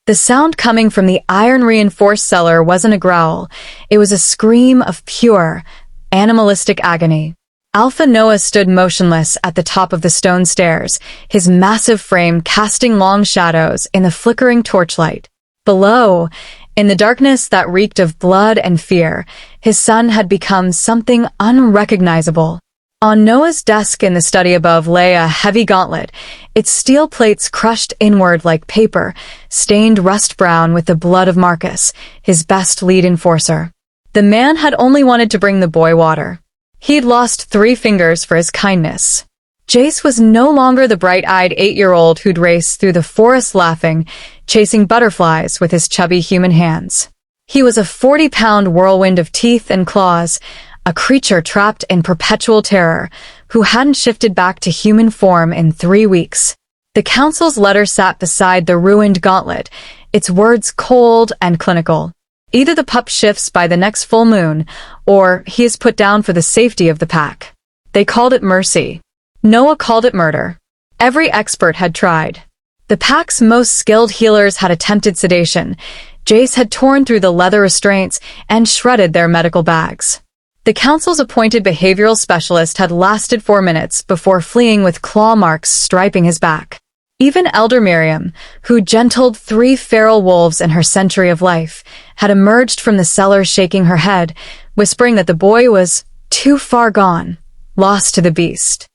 The sound coming from the iron-reinforced cellar wasn't a growl. It was a scream of pure, animalistic agony. Alpha Noah stood motionless at the top of the stone stairs, his massive frame casting long shadows in the flickering torchlight. Below, in the darkness that reeked of blood and fear, his son had become something unrecognizable. On Noah's desk in the study above lay a heavy gauntlet, its steel plates crushed inward like paper, stained rust-brown with the blood of Marcus, his best lead enforcer. The man had only wanted to bring the boy water. He'd lost 3 fingers for his kindness. Jace was no longer the bright-eyed 8-year-old who'd race through the forest laughing, chasing butterflies with his chubby human hands. He was a 40-pound whirlwind of teeth and claws, a creature trapped in perpetual terror, who hadn't shifted back to human form in 3 weeks. The council's letter sat beside the ruined gauntlet, its words cold and clinical. Either the pup shifts by the next full moon, or he is put down for the safety of the pack. They called it mercy. Noah called it murder. Every expert had tried. The pack's most skilled healers had attempted sedation. Jace had torn through the leather restraints and shredded their medical bags. The council's appointed behavioral specialist had lasted 4 minutes before fleeing with claw marks striping his back. Even Elder Miriam, who gentled 3 feral wolves in her century of life, had emerged from the cellar shaking her head, whispering that the boy was too far gone, lost to the beast.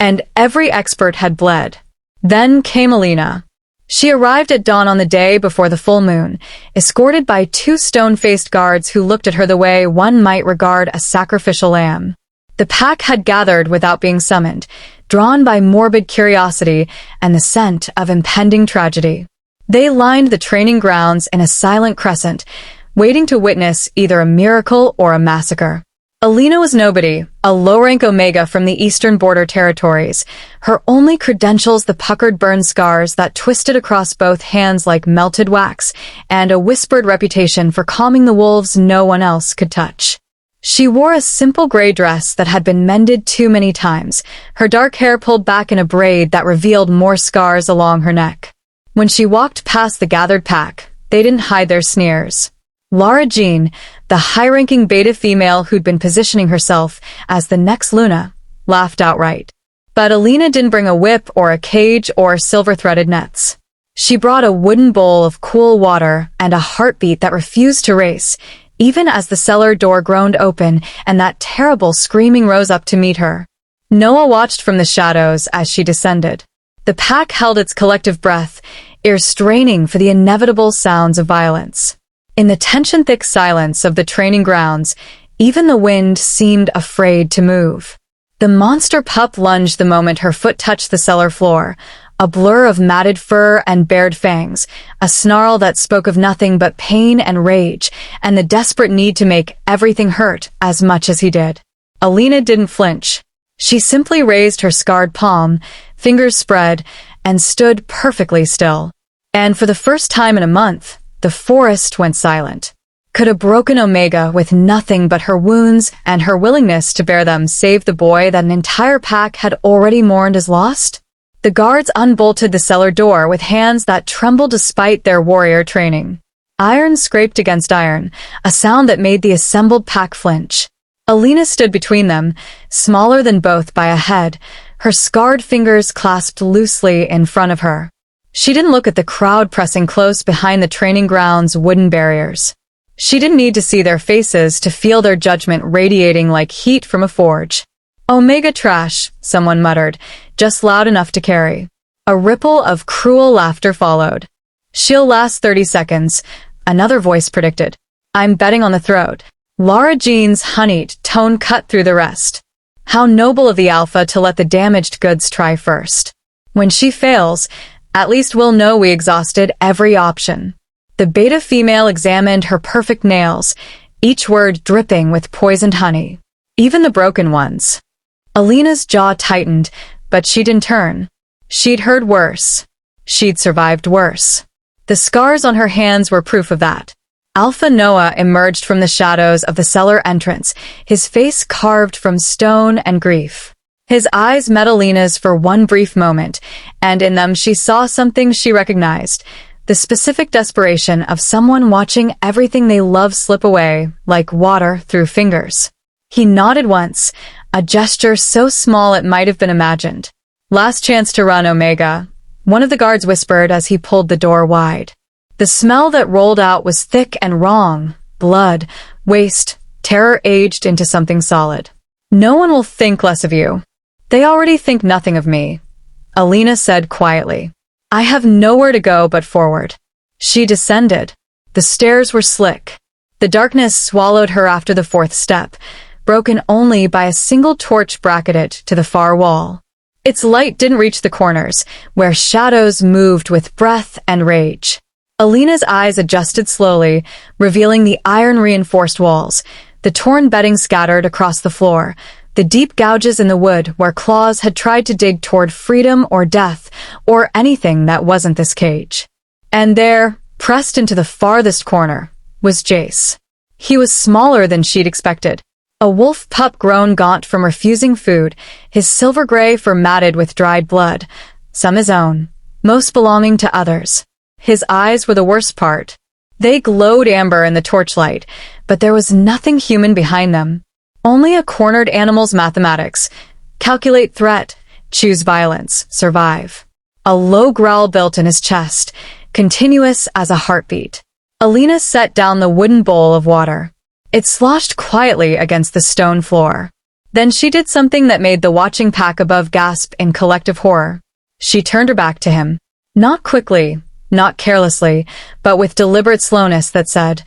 And every expert had bled. Then came Alina. She arrived at dawn on the day before the full moon, escorted by 2 stone-faced guards who looked at her the way one might regard a sacrificial lamb. The pack had gathered without being summoned, drawn by morbid curiosity and the scent of impending tragedy. They lined the training grounds in a silent crescent, waiting to witness either a miracle or a massacre. Alina was nobody, a low-rank Omega from the eastern border territories, her only credentials the puckered burn scars that twisted across both hands like melted wax, and a whispered reputation for calming the wolves no one else could touch. She wore a simple gray dress that had been mended too many times, her dark hair pulled back in a braid that revealed more scars along her neck. When she walked past the gathered pack, they didn't hide their sneers. Lara Jean, the high-ranking beta female who'd been positioning herself as the next Luna, laughed outright. But Alina didn't bring a whip or a cage or silver-threaded nets. She brought a wooden bowl of cool water and a heartbeat that refused to race, even as the cellar door groaned open and that terrible screaming rose up to meet her. Noah watched from the shadows as she descended. The pack held its collective breath, ears straining for the inevitable sounds of violence. In the tension-thick silence of the training grounds, even the wind seemed afraid to move. The monster pup lunged the moment her foot touched the cellar floor, a blur of matted fur and bared fangs, a snarl that spoke of nothing but pain and rage, and the desperate need to make everything hurt as much as he did. Alina didn't flinch. She simply raised her scarred palm, fingers spread, and stood perfectly still. And for the first time in a month, the forest went silent. Could a broken Omega with nothing but her wounds and her willingness to bear them save the boy that an entire pack had already mourned as lost? The guards unbolted the cellar door with hands that trembled despite their warrior training. Iron scraped against iron, a sound that made the assembled pack flinch. Alina stood between them, smaller than both by a head, her scarred fingers clasped loosely in front of her. She didn't look at the crowd pressing close behind the training grounds' wooden barriers. She didn't need to see their faces to feel their judgment radiating like heat from a forge. Omega trash, someone muttered, just loud enough to carry. A ripple of cruel laughter followed. She'll last 30 seconds, another voice predicted. I'm betting on the throat. Lara Jean's honeyed tone cut through the rest. How noble of the alpha to let the damaged goods try first. When she fails, at least we'll know we exhausted every option. The beta female examined her perfect nails, each word dripping with poisoned honey. Even the broken ones. Alina's jaw tightened, but she didn't turn. She'd heard worse. She'd survived worse. The scars on her hands were proof of that. Alpha Noah emerged from the shadows of the cellar entrance, his face carved from stone and grief. His eyes met Alina's for one brief moment, and in them she saw something she recognized, the specific desperation of someone watching everything they love slip away like water through fingers. He nodded once, a gesture so small it might have been imagined. "Last chance to run, Omega," one of the guards whispered as he pulled the door wide. The smell that rolled out was thick and wrong. Blood, waste, terror aged into something solid. "No one will think less of you. They already think nothing of me," Alina said quietly. "I have nowhere to go but forward." She descended. The stairs were slick. The darkness swallowed her after the fourth step, broken only by a single torch bracketed to the far wall. Its light didn't reach the corners, where shadows moved with breath and rage. Alina's eyes adjusted slowly, revealing the iron-reinforced walls, the torn bedding scattered across the floor, the deep gouges in the wood where claws had tried to dig toward freedom or death, or anything that wasn't this cage. And there, pressed into the farthest corner, was Jace. He was smaller than she'd expected. A wolf pup grown gaunt from refusing food, his silver gray fur matted with dried blood, some his own, most belonging to others. His eyes were the worst part. They glowed amber in the torchlight, but there was nothing human behind them. Only a cornered animal's mathematics. Calculate threat, choose violence, survive. A low growl built in his chest, continuous as a heartbeat. Alina set down the wooden bowl of water. It sloshed quietly against the stone floor. Then she did something that made the watching pack above gasp in collective horror. She turned her back to him. Not quickly, not carelessly, but with deliberate slowness that said,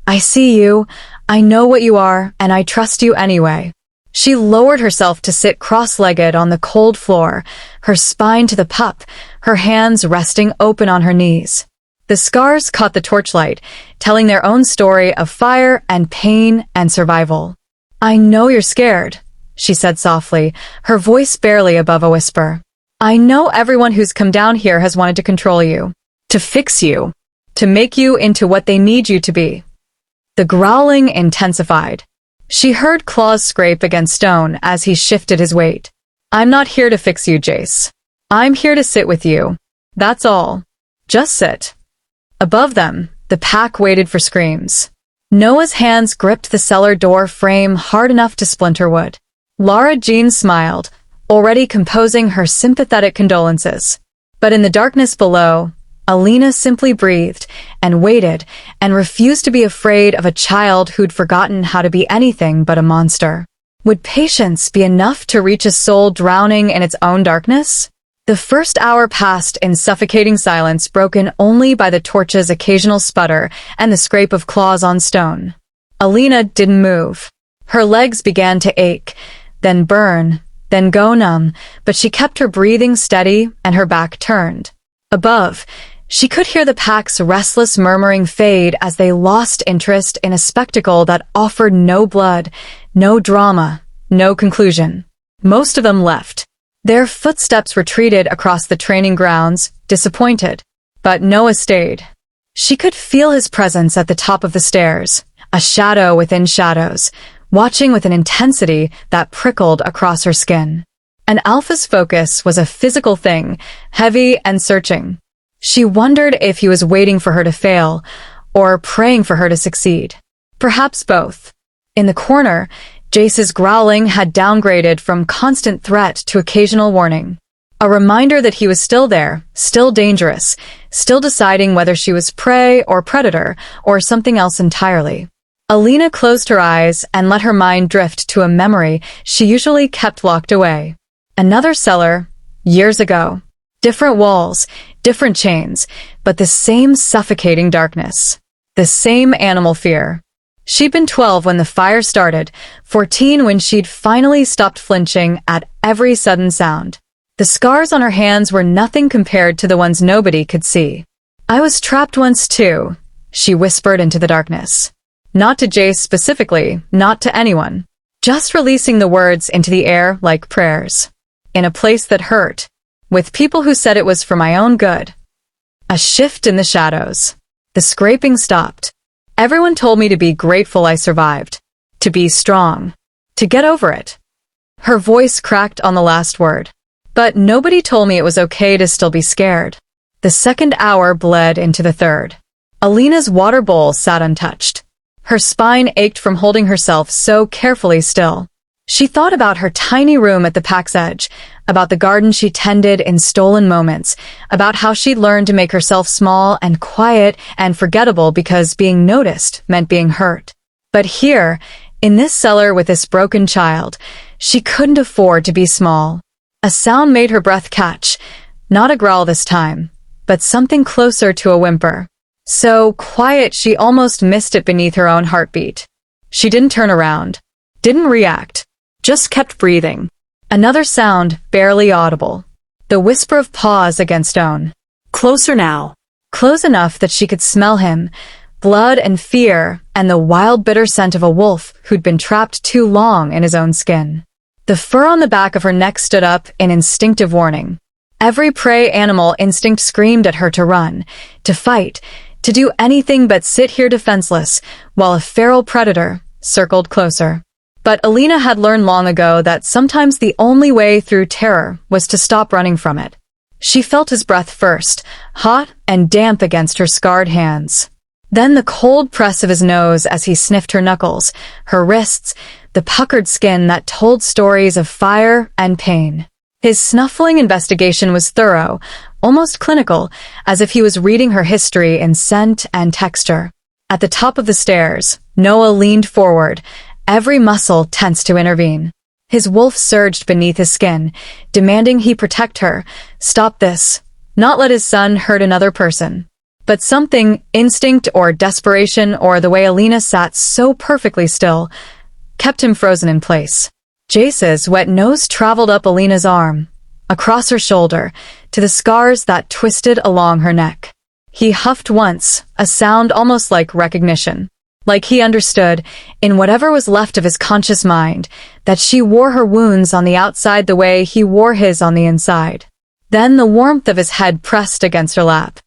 "I see you, I know what you are, and I trust you anyway." She lowered herself to sit cross-legged on the cold floor, her spine to the pup, her hands resting open on her knees. The scars caught the torchlight, telling their own story of fire and pain and survival. "I know you're scared," she said softly, her voice barely above a whisper. "I know everyone who's come down here has wanted to control you, to fix you, to make you into what they need you to be." The growling intensified. She heard claws scrape against stone as he shifted his weight. "I'm not here to fix you, Jace. I'm here to sit with you. That's all. Just sit." Above them, the pack waited for screams. Noah's hands gripped the cellar door frame hard enough to splinter wood. Lara Jean smiled, already composing her sympathetic condolences. But in the darkness below, Alina simply breathed and waited and refused to be afraid of a child who'd forgotten how to be anything but a monster. Would patience be enough to reach a soul drowning in its own darkness? The first hour passed in suffocating silence, broken only by the torch's occasional sputter and the scrape of claws on stone. Alina didn't move. Her legs began to ache, then burn, then go numb, but she kept her breathing steady and her back turned. Above, she could hear the pack's restless murmuring fade as they lost interest in a spectacle that offered no blood, no drama, no conclusion. Most of them left. Their footsteps retreated across the training grounds, disappointed. But Noah stayed. She could feel his presence at the top of the stairs, a shadow within shadows, watching with an intensity that prickled across her skin. An alpha's focus was a physical thing, heavy and searching. She wondered if he was waiting for her to fail, or praying for her to succeed. Perhaps both. In the corner, Jace's growling had downgraded from constant threat to occasional warning. A reminder that he was still there, still dangerous, still deciding whether she was prey or predator, or something else entirely. Alina closed her eyes and let her mind drift to a memory she usually kept locked away. Another cellar, years ago. Different walls, different chains, but the same suffocating darkness. The same animal fear. She'd been 12 when the fire started, 14 when she'd finally stopped flinching at every sudden sound. The scars on her hands were nothing compared to the ones nobody could see. "I was trapped once too," she whispered into the darkness. Not to Jace specifically, not to anyone. Just releasing the words into the air like prayers. In a place that hurt, with people who said it was for my own good. A shift in the shadows. The scraping stopped. Everyone told me to be grateful I survived. To be strong. To get over it. Her voice cracked on the last word. But nobody told me it was okay to still be scared. The second hour bled into the third. Alina's water bowl sat untouched. Her spine ached from holding herself so carefully still. She thought about her tiny room at the pack's edge, about the garden she tended in stolen moments, about how she'd learned to make herself small and quiet and forgettable because being noticed meant being hurt. But here, in this cellar with this broken child, she couldn't afford to be small. A sound made her breath catch, not a growl this time, but something closer to a whimper. So quiet she almost missed it beneath her own heartbeat. She didn't turn around, didn't react, just kept breathing. Another sound, barely audible. The whisper of paws against stone. Closer now. Close enough that she could smell him, blood and fear, and the wild bitter scent of a wolf who'd been trapped too long in his own skin. The fur on the back of her neck stood up in instinctive warning. Every prey animal instinct screamed at her to run, to fight, to do anything but sit here defenseless, while a feral predator circled closer. But Alina had learned long ago that sometimes the only way through terror was to stop running from it. She felt his breath first, hot and damp against her scarred hands. Then the cold press of his nose as he sniffed her knuckles, her wrists, the puckered skin that told stories of fire and pain. His snuffling investigation was thorough, almost clinical, as if he was reading her history in scent and texture. At the top of the stairs, Noah leaned forward, every muscle tense to intervene. His wolf surged beneath his skin, demanding he protect her, stop this, not let his son hurt another person. But something, instinct or desperation or the way Alina sat so perfectly still, kept him frozen in place. Jace's wet nose traveled up Alina's arm, across her shoulder, to the scars that twisted along her neck. He huffed once, a sound almost like recognition. Like he understood, in whatever was left of his conscious mind, that she wore her wounds on the outside the way he wore his on the inside. Then the warmth of his head pressed against her lap.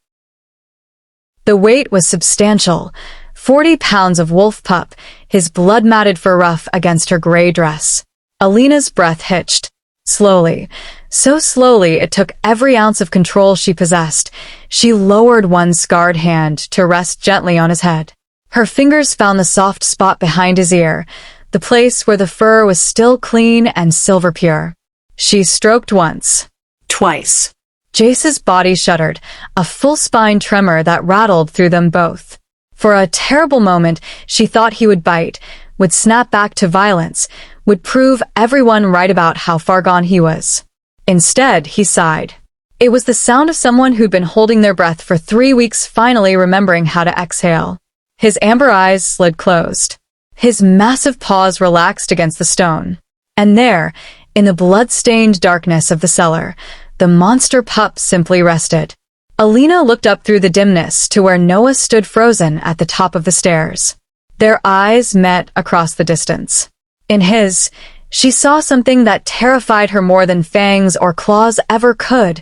The weight was substantial, 40 pounds of wolf pup, his blood-matted fur ruff against her gray dress. Alina's breath hitched. Slowly, so slowly it took every ounce of control she possessed. She lowered one scarred hand to rest gently on his head. Her fingers found the soft spot behind his ear, the place where the fur was still clean and silver pure. She stroked once. Twice. Jace's body shuddered, a full spine tremor that rattled through them both. For a terrible moment, she thought he would bite, would snap back to violence, would prove everyone right about how far gone he was. Instead, he sighed. It was the sound of someone who'd been holding their breath for 3 weeks finally remembering how to exhale. His amber eyes slid closed. His massive paws relaxed against the stone. And there, in the blood-stained darkness of the cellar, the monster pup simply rested. Alina looked up through the dimness to where Noah stood frozen at the top of the stairs. Their eyes met across the distance. In his, she saw something that terrified her more than fangs or claws ever could.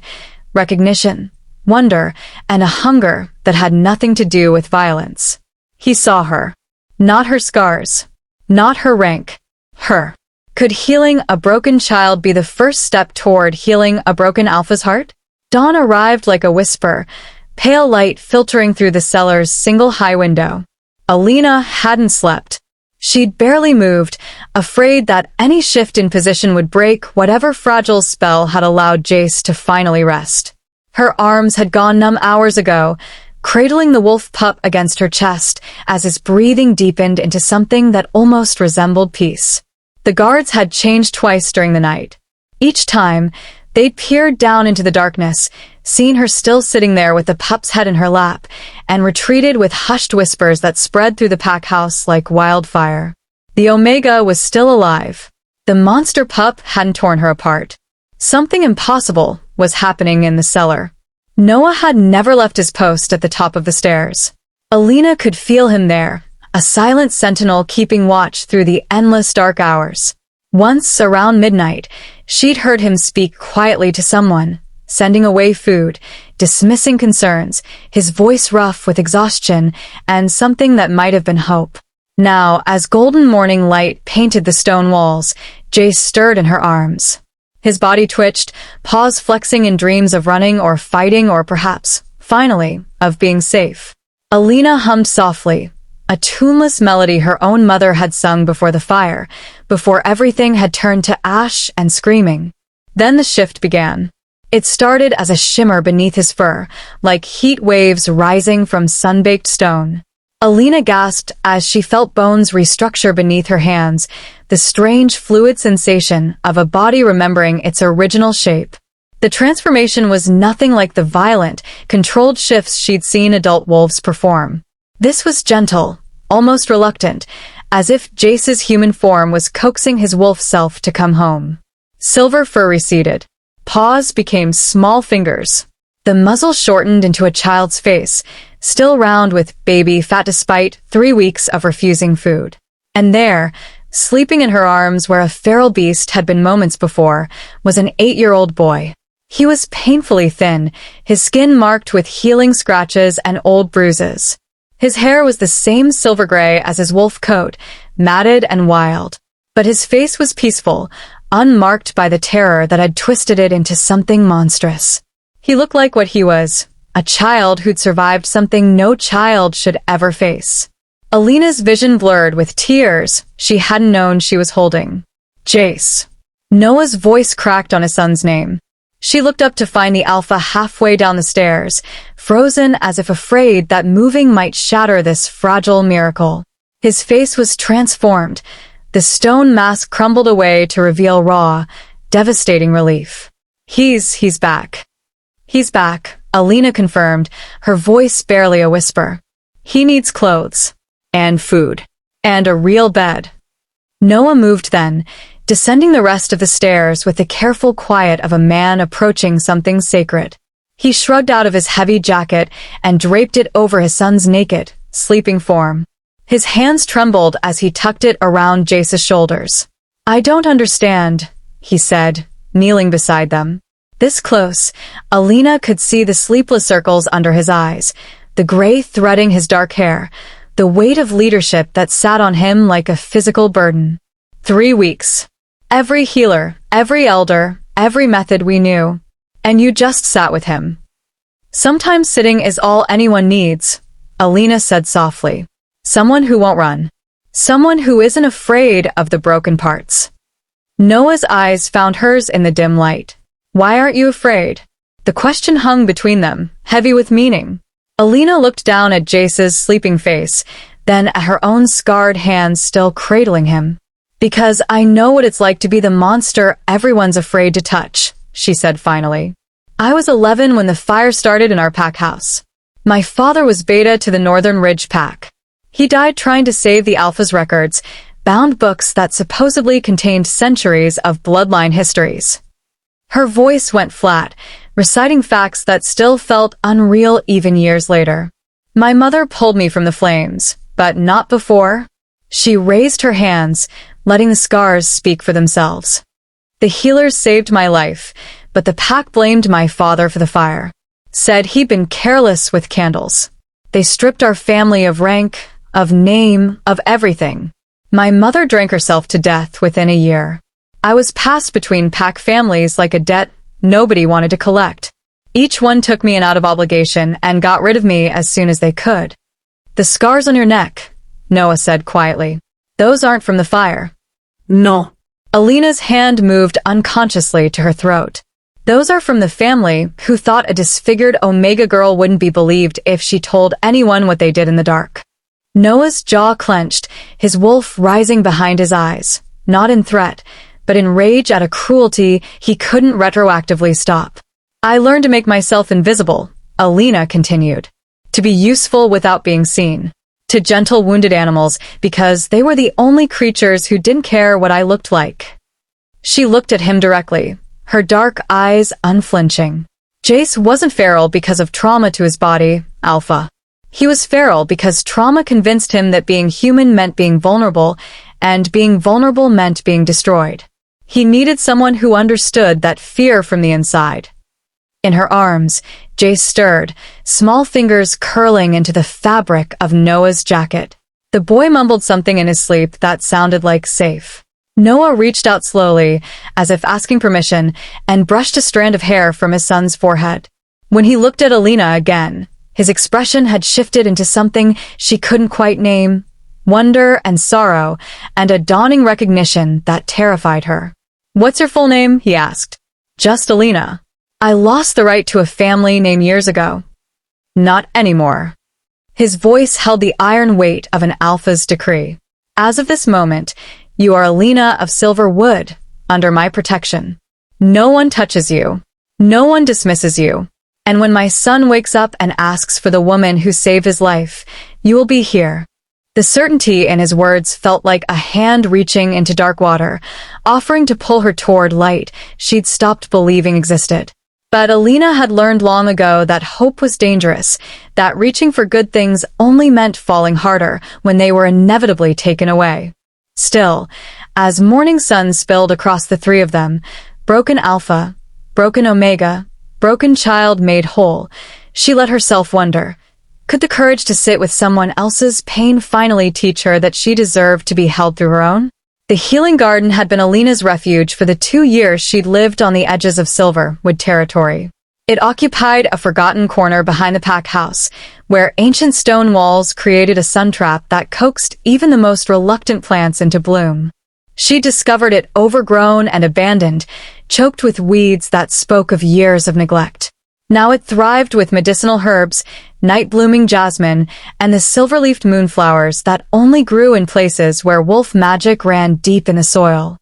Recognition, wonder, and a hunger that had nothing to do with violence. He saw her. Not her scars. Not her rank. Her. Could healing a broken child be the first step toward healing a broken alpha's heart? Dawn arrived like a whisper, pale light filtering through the cellar's single high window. Alina hadn't slept. She'd barely moved, afraid that any shift in position would break whatever fragile spell had allowed Jace to finally rest. Her arms had gone numb hours ago, cradling the wolf pup against her chest as his breathing deepened into something that almost resembled peace. The guards had changed twice during the night. Each time, they'd peered down into the darkness, seen her still sitting there with the pup's head in her lap, and retreated with hushed whispers that spread through the pack house like wildfire. The Omega was still alive. The monster pup hadn't torn her apart. Something impossible was happening in the cellar. Noah had never left his post at the top of the stairs. Alina could feel him there, a silent sentinel keeping watch through the endless dark hours. Once, around midnight, she'd heard him speak quietly to someone, sending away food, dismissing concerns, his voice rough with exhaustion and something that might have been hope. Now, as golden morning light painted the stone walls, Jace stirred in her arms. His body twitched, paws flexing in dreams of running or fighting or perhaps finally, of being safe. Alina hummed softly, a tuneless melody her own mother had sung before the fire, before everything had turned to ash and screaming. Then the shift began. It started as a shimmer beneath his fur, like heat waves rising from sun-baked stone. Alina gasped as she felt bones restructure beneath her hands, the strange fluid sensation of a body remembering its original shape. The transformation was nothing like the violent, controlled shifts she'd seen adult wolves perform. This was gentle, almost reluctant, as if Jace's human form was coaxing his wolf self to come home. Silver fur receded. Paws became small fingers. The muzzle shortened into a child's face, still round with baby fat despite 3 weeks of refusing food. And there, sleeping in her arms where a feral beast had been moments before, was an 8-year-old boy. He was painfully thin, his skin marked with healing scratches and old bruises. His hair was the same silver gray as his wolf coat, matted and wild. But his face was peaceful, unmarked by the terror that had twisted it into something monstrous. He looked like what he was, a child who'd survived something no child should ever face. Alina's vision blurred with tears she hadn't known she was holding. Jace. Noah's voice cracked on his son's name. She looked up to find the alpha halfway down the stairs, frozen as if afraid that moving might shatter this fragile miracle. His face was transformed. The stone mask crumbled away to reveal raw, devastating relief. He's back. He's back, Alina confirmed, her voice barely a whisper. He needs clothes. And food. And a real bed. Noah moved then, descending the rest of the stairs with the careful quiet of a man approaching something sacred. He shrugged out of his heavy jacket and draped it over his son's naked, sleeping form. His hands trembled as he tucked it around Jace's shoulders. I don't understand, he said, kneeling beside them. This close, Alina could see the sleepless circles under his eyes, the gray threading his dark hair, the weight of leadership that sat on him like a physical burden. 3 weeks. Every healer, every elder, every method we knew. And you just sat with him. Sometimes sitting is all anyone needs, Alina said softly. Someone who won't run. Someone who isn't afraid of the broken parts. Noah's eyes found hers in the dim light. Why aren't you afraid? The question hung between them, heavy with meaning. Alina looked down at Jace's sleeping face, then at her own scarred hands still cradling him. Because I know what it's like to be the monster everyone's afraid to touch, she said finally. I was 11 when the fire started in our pack house. My father was beta to the Northern Ridge Pack. He died trying to save the Alpha's records, bound books that supposedly contained centuries of bloodline histories. Her voice went flat, reciting facts that still felt unreal even years later. My mother pulled me from the flames, but not before. She raised her hands, letting the scars speak for themselves. The healers saved my life, but the pack blamed my father for the fire. Said he'd been careless with candles. They stripped our family of rank, of name, of everything. My mother drank herself to death within a year. I was passed between pack families like a debt nobody wanted to collect. Each one took me in out of obligation and got rid of me as soon as they could. The scars on your neck, Noah said quietly. Those aren't from the fire. No. Alina's hand moved unconsciously to her throat. Those are from the family who thought a disfigured Omega girl wouldn't be believed if she told anyone what they did in the dark. Noah's jaw clenched, his wolf rising behind his eyes, not in threat, but in rage at a cruelty he couldn't retroactively stop. I learned to make myself invisible, Alina continued. To be useful without being seen. To gentle wounded animals because they were the only creatures who didn't care what I looked like. She looked at him directly, her dark eyes unflinching. Jace wasn't feral because of trauma to his body, Alpha. He was feral because trauma convinced him that being human meant being vulnerable, and being vulnerable meant being destroyed. He needed someone who understood that fear from the inside. In her arms, Jace stirred, small fingers curling into the fabric of Noah's jacket. The boy mumbled something in his sleep that sounded like safe. Noah reached out slowly, as if asking permission, and brushed a strand of hair from his son's forehead. When he looked at Alina again, his expression had shifted into something she couldn't quite name: wonder and sorrow, and a dawning recognition that terrified her. "What's your full name?" he asked. "Just Alina. I lost the right to a family name years ago." "Not anymore." His voice held the iron weight of an alpha's decree. "As of this moment, you are Alina of Silver Wood, under my protection. No one touches you. No one dismisses you. And when my son wakes up and asks for the woman who saved his life, you will be here." The certainty in his words felt like a hand reaching into dark water, offering to pull her toward light she'd stopped believing existed. But Alina had learned long ago that hope was dangerous, that reaching for good things only meant falling harder when they were inevitably taken away. Still, as morning sun spilled across the three of them, broken Alpha, broken Omega, broken child made whole, she let herself wonder, could the courage to sit with someone else's pain finally teach her that she deserved to be held through her own? The healing garden had been Alina's refuge for the 2 years she'd lived on the edges of Silverwood territory. It occupied a forgotten corner behind the pack house, where ancient stone walls created a sun trap that coaxed even the most reluctant plants into bloom. She discovered it overgrown and abandoned, choked with weeds that spoke of years of neglect. Now it thrived with medicinal herbs, night-blooming jasmine, and the silver-leafed moonflowers that only grew in places where wolf magic ran deep in the soil.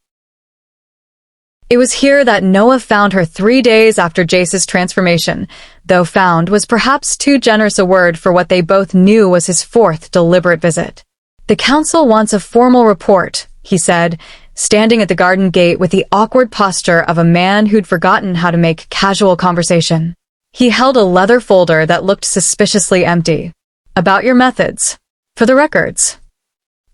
It was here that Noah found her 3 days after Jace's transformation, though found was perhaps too generous a word for what they both knew was his 4th deliberate visit. "The council wants a formal report," he said, standing at the garden gate with the awkward posture of a man who'd forgotten how to make casual conversation. He held a leather folder that looked suspiciously empty. "About your methods. For the records."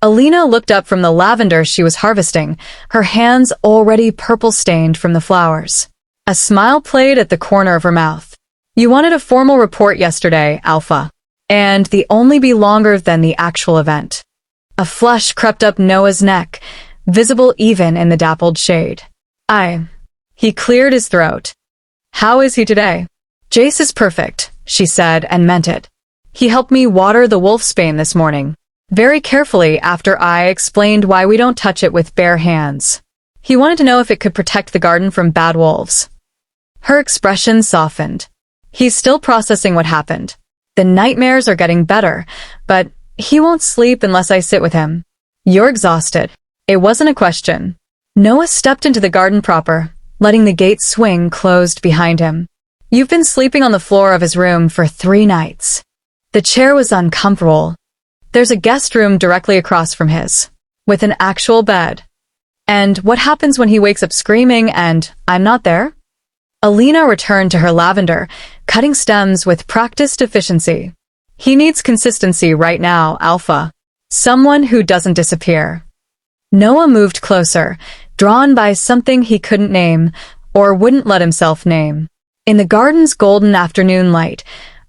Alina looked up from the lavender she was harvesting, her hands already purple-stained from the flowers. A smile played at the corner of her mouth. "You wanted a formal report yesterday, Alpha. And the only be longer than the actual event." A flush crept up Noah's neck, visible even in the dappled shade. He cleared his throat. "How is he today?" "Jace is perfect," she said, and meant it. "He helped me water the wolfsbane this morning, very carefully after I explained why we don't touch it with bare hands. He wanted to know if it could protect the garden from bad wolves." Her expression softened. "He's still processing what happened. The nightmares are getting better, but he won't sleep unless I sit with him." "You're exhausted." It wasn't a question. Noah stepped into the garden proper, letting the gate swing closed behind him. "You've been sleeping on the floor of his room for 3 nights. The chair was uncomfortable. There's a guest room directly across from his, with an actual bed. And what happens when he wakes up screaming and I'm not there?" Alina returned to her lavender, cutting stems with practiced efficiency. "He needs consistency right now, Alpha. Someone who doesn't disappear." Noah moved closer, drawn by something he couldn't name, or wouldn't let himself name. In the garden's golden afternoon light,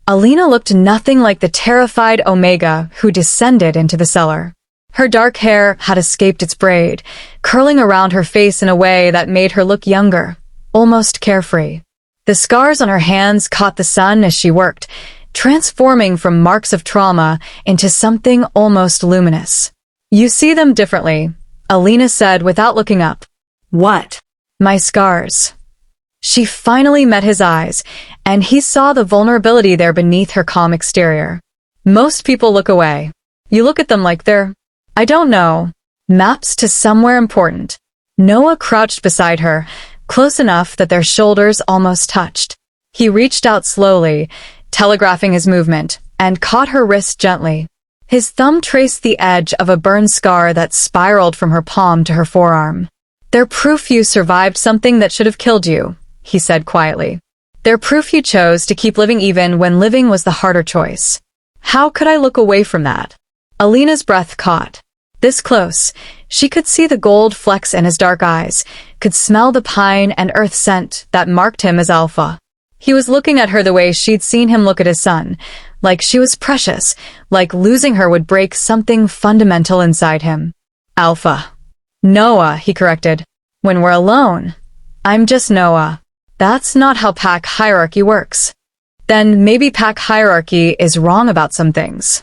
Alina looked nothing like the terrified Omega who descended into the cellar. Her dark hair had escaped its braid, curling around her face in a way that made her look younger, almost carefree. The scars on her hands caught the sun as she worked, transforming from marks of trauma into something almost luminous. "You see them differently," Alina said without looking up. "What?" "My scars." She finally met his eyes, and he saw the vulnerability there beneath her calm exterior. "Most people look away. You look at them like they're, I don't know, maps to somewhere important." Noah crouched beside her, close enough that their shoulders almost touched. He reached out slowly, telegraphing his movement, and caught her wrist gently. His thumb traced the edge of a burn scar that spiraled from her palm to her forearm. "They're proof you survived something that should have killed you," he said quietly. "They're proof you chose to keep living even when living was the harder choice." "How could I look away from that?" Alina's breath caught. This close, she could see the gold flecks in his dark eyes, could smell the pine and earth scent that marked him as Alpha. He was looking at her the way she'd seen him look at his son, like she was precious, like losing her would break something fundamental inside him. "Alpha." "Noah," he corrected. "When we're alone, I'm just Noah. That's not how pack hierarchy works." then maybe pack hierarchy is wrong about some things.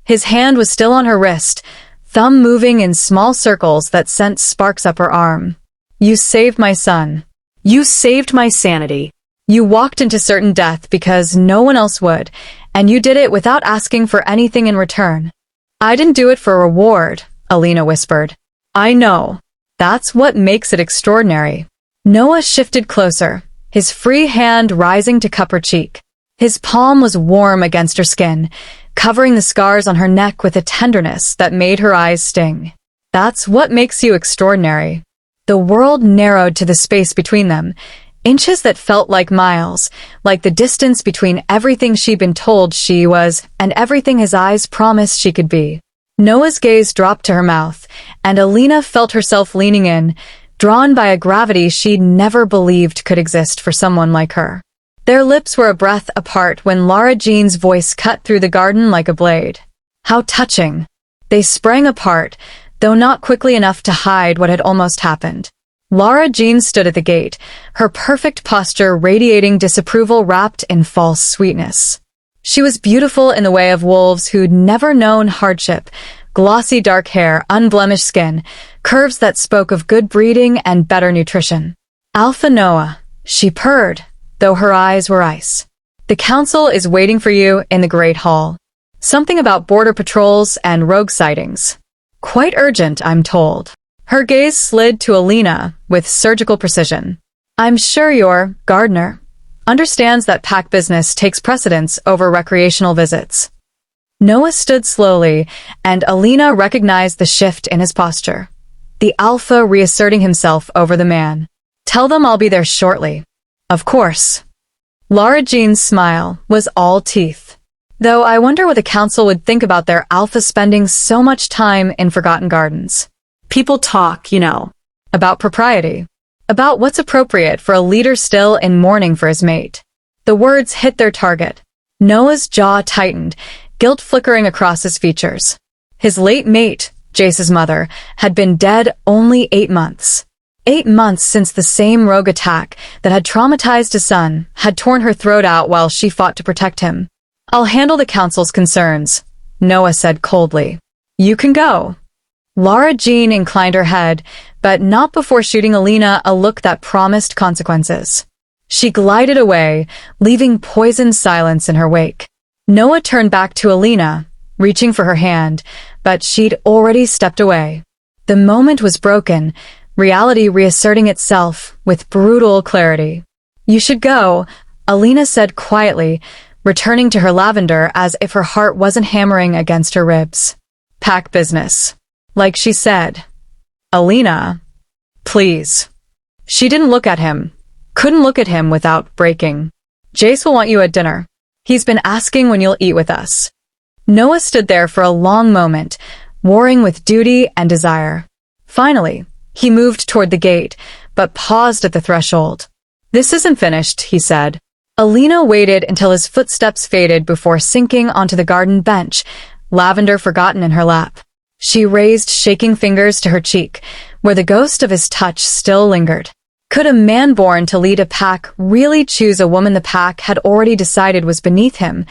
His hand was still on her wrist, thumb moving in small circles that sent sparks up her arm. You saved my son. You saved my sanity. You walked into certain death because no one else would, and you did it without asking for anything in return. I didn't do it for a reward, Alina whispered. I know. That's what makes it extraordinary. Noah shifted closer, his free hand rising to cup her cheek. His palm was warm against her skin, covering the scars on her neck with a tenderness that made her eyes sting. That's what makes you extraordinary. The world narrowed to the space between them, inches that felt like miles, like the distance between everything she'd been told she was and everything his eyes promised she could be. Noah's gaze dropped to her mouth, and Alina felt herself leaning in, drawn by a gravity she'd never believed could exist for someone like her. Their lips were a breath apart when Lara Jean's voice cut through the garden like a blade. How touching. They sprang apart, though not quickly enough to hide what had almost happened. Lara Jean stood at the gate, her perfect posture radiating disapproval wrapped in false sweetness. She was beautiful in the way of wolves who'd never known hardship, glossy dark hair, unblemished skin, curves that spoke of good breeding and better nutrition. Alpha Noah, she purred, though her eyes were ice. The council is waiting for you in the Great Hall. Something about border patrols and rogue sightings. Quite urgent, I'm told. Her gaze slid to Alina with surgical precision. I'm sure your gardener understands that pack business takes precedence over recreational visits. Noah stood slowly, and Alina recognized the shift in his posture. The alpha reasserting himself over the man. Tell them I'll be there shortly. Of course. Lara Jean's smile was all teeth. Though I wonder what the council would think about their alpha spending so much time in Forgotten Gardens. People talk, About propriety. About what's appropriate for a leader still in mourning for his mate. The words hit their target. Noah's jaw tightened, guilt flickering across his features. His late mate, Jace's mother, had been dead only 8 months. 8 months since the same rogue attack that had traumatized his son had torn her throat out while she fought to protect him. I'll handle the council's concerns, Noah said coldly. You can go. Lara Jean inclined her head, but not before shooting Alina a look that promised consequences. She glided away, leaving poisoned silence in her wake. Noah turned back to Alina, reaching for her hand, but she'd already stepped away. The moment was broken, reality reasserting itself with brutal clarity. You should go, Alina said quietly, returning to her lavender as if her heart wasn't hammering against her ribs. Pack business. Like she said. Alina, please. She didn't look at him. Couldn't look at him without breaking. Jace will want you at dinner. He's been asking when you'll eat with us. Noah stood there for a long moment, warring with duty and desire. Finally, he moved toward the gate, but paused at the threshold. This isn't finished, he said. Alina waited until his footsteps faded before sinking onto the garden bench, lavender forgotten in her lap. She raised shaking fingers to her cheek, where the ghost of his touch still lingered. Could a man born to lead a pack really choose a woman the pack had already decided was beneath him?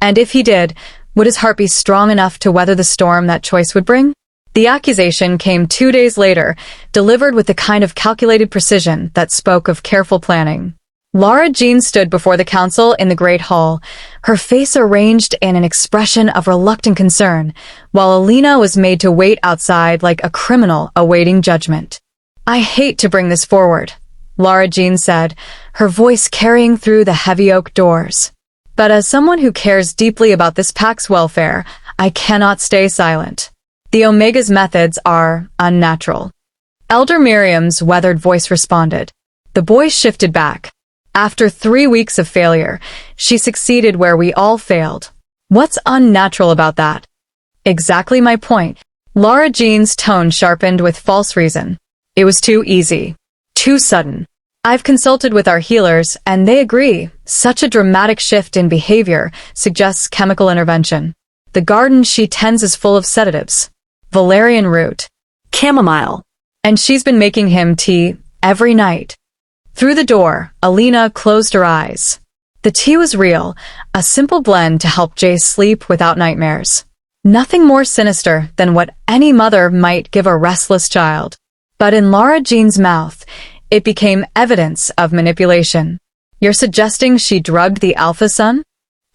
And if he did, would his heart be strong enough to weather the storm that choice would bring? The accusation came 2 days later, delivered with the kind of calculated precision that spoke of careful planning. Lara Jean stood before the council in the Great Hall, her face arranged in an expression of reluctant concern, while Alina was made to wait outside like a criminal awaiting judgment. I hate to bring this forward, Lara Jean said, her voice carrying through the heavy oak doors. But as someone who cares deeply about this pack's welfare, I cannot stay silent. The Omega's methods are unnatural. Elder Miriam's weathered voice responded. The boys shifted back. After 3 weeks of failure, she succeeded where we all failed. What's unnatural about that? Exactly my point. Lara Jean's tone sharpened with false reason. It was too easy. Too sudden. I've consulted with our healers, and they agree. Such a dramatic shift in behavior suggests chemical intervention. The garden she tends is full of sedatives. Valerian root. Chamomile. And she's been making him tea every night. Through the door, Alina closed her eyes. The tea was real, a simple blend to help Jace sleep without nightmares. Nothing more sinister than what any mother might give a restless child. But in Lara Jean's mouth, it became evidence of manipulation. You're suggesting she drugged the alpha son?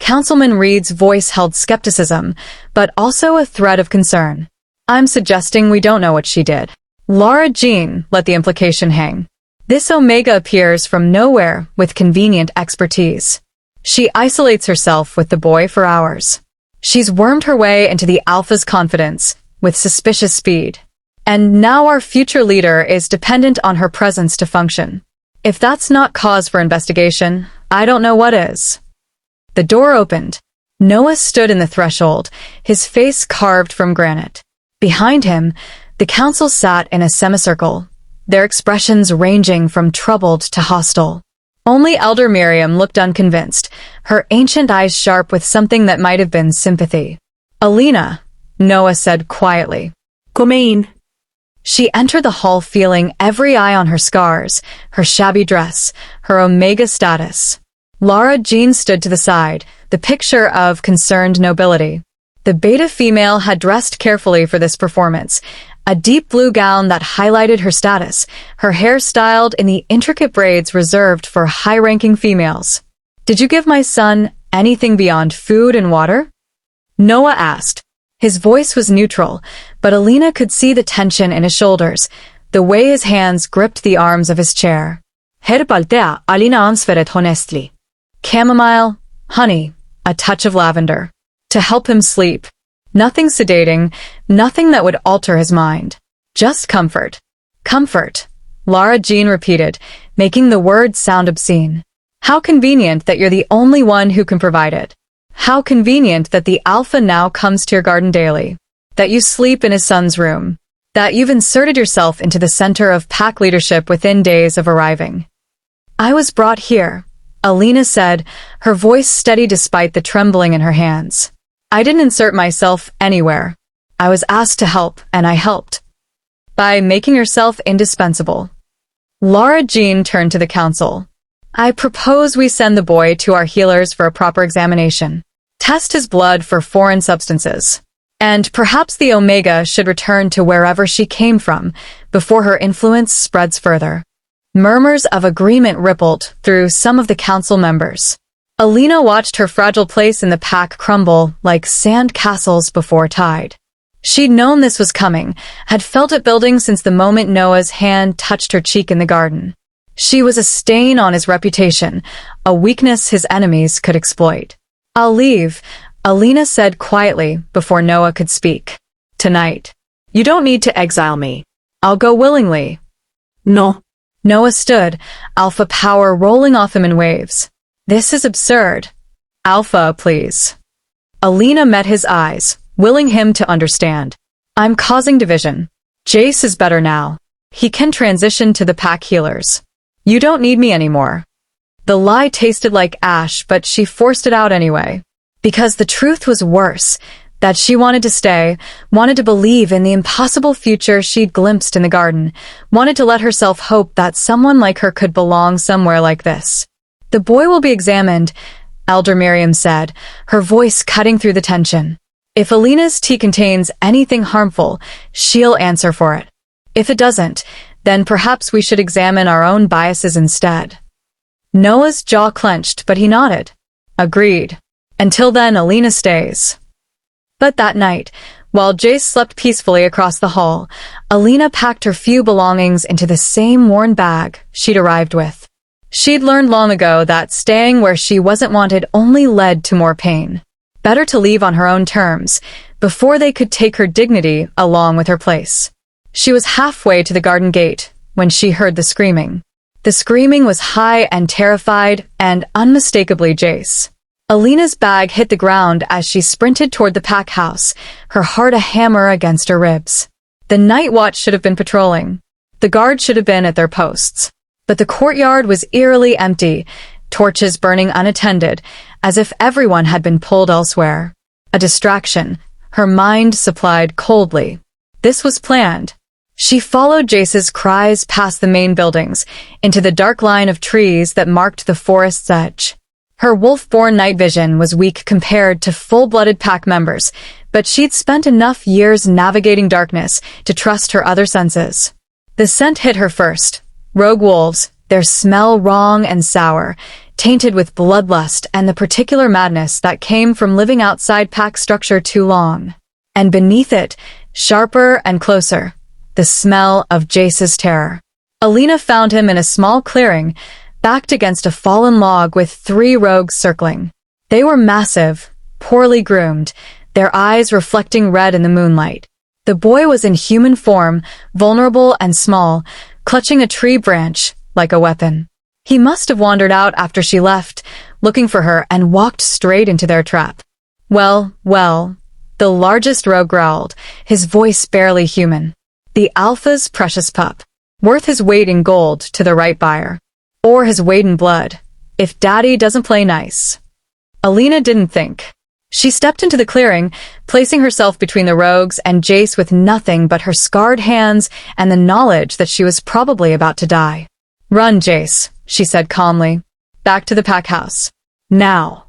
Councilman Reed's voice held skepticism, but also a thread of concern. I'm suggesting we don't know what she did. Lara Jean let the implication hang. This Omega appears from nowhere with convenient expertise. She isolates herself with the boy for hours. She's wormed her way into the Alpha's confidence with suspicious speed. And now our future leader is dependent on her presence to function. If that's not cause for investigation, I don't know what is. The door opened. Noah stood in the threshold, his face carved from granite. Behind him, the council sat in a semicircle, their expressions ranging from troubled to hostile. Only Elder Miriam looked unconvinced, her ancient eyes sharp with something that might have been sympathy. Alina, Noah said quietly. Come in. She entered the hall feeling every eye on her scars, her shabby dress, her Omega status. Lara Jean stood to the side, the picture of concerned nobility. The beta female had dressed carefully for this performance, a deep blue gown that highlighted her status, her hair styled in the intricate braids reserved for high-ranking females. Did you give my son anything beyond food and water? Noah asked. His voice was neutral, but Alina could see the tension in his shoulders, the way his hands gripped the arms of his chair. Herbaltea, Alina answered honestly. Chamomile, honey, a touch of lavender. To help him sleep. Nothing sedating, nothing that would alter his mind. Just comfort. Comfort, Lara Jean repeated, making the word sound obscene. How convenient that you're the only one who can provide it. How convenient that the Alpha now comes to your garden daily. That you sleep in his son's room. That you've inserted yourself into the center of pack leadership within days of arriving. I was brought here, Alina said, her voice steady despite the trembling in her hands. I didn't insert myself anywhere. I was asked to help, and I helped. By making yourself indispensable. Lara Jean turned to the council. I propose we send the boy to our healers for a proper examination. Test his blood for foreign substances. And perhaps the Omega should return to wherever she came from before her influence spreads further. Murmurs of agreement rippled through some of the council members. Alina watched her fragile place in the pack crumble like sand castles before tide. She'd known this was coming, had felt it building since the moment Noah's hand touched her cheek in the garden. She was a stain on his reputation, a weakness his enemies could exploit. I'll leave, Alina said quietly before Noah could speak. Tonight. You don't need to exile me. I'll go willingly. No. Noah stood, alpha power rolling off him in waves. This is absurd. Alpha, please. Alina met his eyes, willing him to understand. I'm causing division. Jace is better now. He can transition to the pack healers. You don't need me anymore. The lie tasted like ash, but she forced it out anyway. Because the truth was worse, that she wanted to stay, wanted to believe in the impossible future she'd glimpsed in the garden, wanted to let herself hope that someone like her could belong somewhere like this. The boy will be examined, Elder Miriam said, her voice cutting through the tension. If Alina's tea contains anything harmful, she'll answer for it. If it doesn't, then perhaps we should examine our own biases instead. Noah's jaw clenched, but he nodded. Agreed. Until then, Alina stays. But that night, while Jace slept peacefully across the hall, Alina packed her few belongings into the same worn bag she'd arrived with. She'd learned long ago that staying where she wasn't wanted only led to more pain. Better to leave on her own terms, before they could take her dignity along with her place. She was halfway to the garden gate when she heard the screaming. The screaming was high and terrified and unmistakably Jace. Alina's bag hit the ground as she sprinted toward the pack house, her heart a hammer against her ribs. The night watch should have been patrolling. The guards should have been at their posts. But the courtyard was eerily empty, torches burning unattended, as if everyone had been pulled elsewhere. A distraction, her mind supplied coldly. This was planned. She followed Jace's cries past the main buildings, into the dark line of trees that marked the forest's edge. Her wolf-born night vision was weak compared to full-blooded pack members, but she'd spent enough years navigating darkness to trust her other senses. The scent hit her first. Rogue wolves, their smell wrong and sour, tainted with bloodlust and the particular madness that came from living outside pack structure too long. And beneath it, sharper and closer, the smell of Jace's terror. Alina found him in a small clearing, backed against a fallen log with 3 rogues circling. They were massive, poorly groomed, their eyes reflecting red in the moonlight. The boy was in human form, vulnerable and small, clutching a tree branch like a weapon. He must have wandered out after she left, looking for her, and walked straight into their trap. Well, the largest rogue growled, his voice barely human. The alpha's precious pup, worth his weight in gold to the right buyer. Or his weight in blood, if daddy doesn't play nice. Alina didn't think. She stepped into the clearing, placing herself between the rogues and Jace with nothing but her scarred hands and the knowledge that she was probably about to die. "Run, Jace," she said calmly. "Back to the pack house. Now.